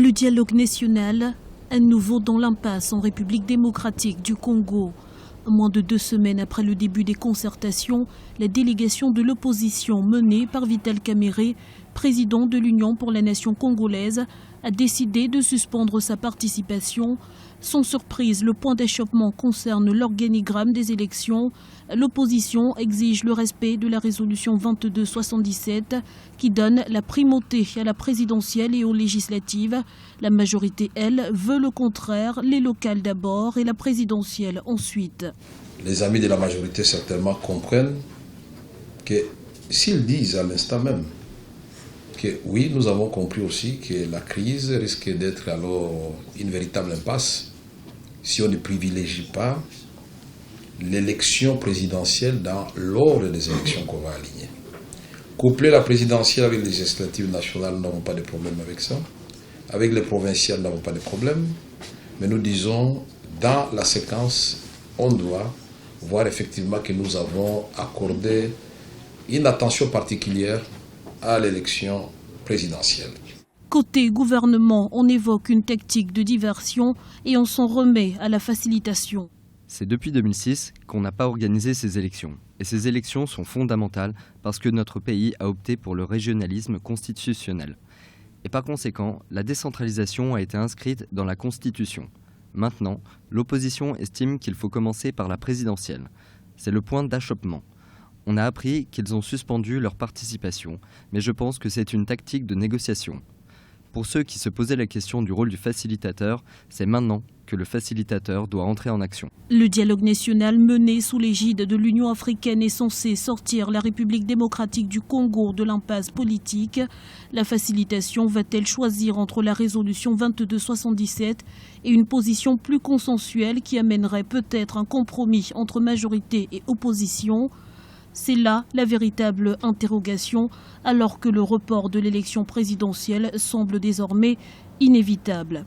Le dialogue national, à nouveau dans l'impasse en République démocratique du Congo. Moins de 2 semaines après le début des concertations, la délégation de l'opposition menée par Vital Kamerhe, président de l'Union pour la nation congolaise, a décidé de suspendre sa participation. Sans surprise, le point d'achoppement concerne l'organigramme des élections. L'opposition exige le respect de la résolution 2277 qui donne la primauté à la présidentielle et aux législatives. La majorité, elle, veut le contraire, les locales d'abord et la présidentielle ensuite. Les amis de la majorité certainement comprennent que s'ils disent à l'instant même que oui, nous avons compris aussi que la crise risque d'être alors une véritable impasse si on ne privilégie pas l'élection présidentielle dans l'ordre des élections qu'on va aligner. Coupler la présidentielle avec les législatives nationales, nous n'avons pas de problème avec ça. Avec les provinciales, nous n'avons pas de problème. Mais nous disons, dans la séquence, on doit voir effectivement que nous avons accordé une attention particulière à l'élection présidentielle. Côté gouvernement, on évoque une tactique de diversion et on s'en remet à la facilitation. C'est depuis 2006 qu'on n'a pas organisé ces élections. Et ces élections sont fondamentales parce que notre pays a opté pour le régionalisme constitutionnel. Et par conséquent, la décentralisation a été inscrite dans la Constitution. Maintenant, l'opposition estime qu'il faut commencer par la présidentielle. C'est le point d'achoppement. On a appris qu'ils ont suspendu leur participation, mais je pense que c'est une tactique de négociation. Pour ceux qui se posaient la question du rôle du facilitateur, c'est maintenant que le facilitateur doit entrer en action. Le dialogue national mené sous l'égide de l'Union africaine est censé sortir la République démocratique du Congo de l'impasse politique. La facilitation va-t-elle choisir entre la résolution 2277 et une position plus consensuelle qui amènerait peut-être un compromis entre majorité et opposition ? C'est là la véritable interrogation, alors que le report de l'élection présidentielle semble désormais inévitable.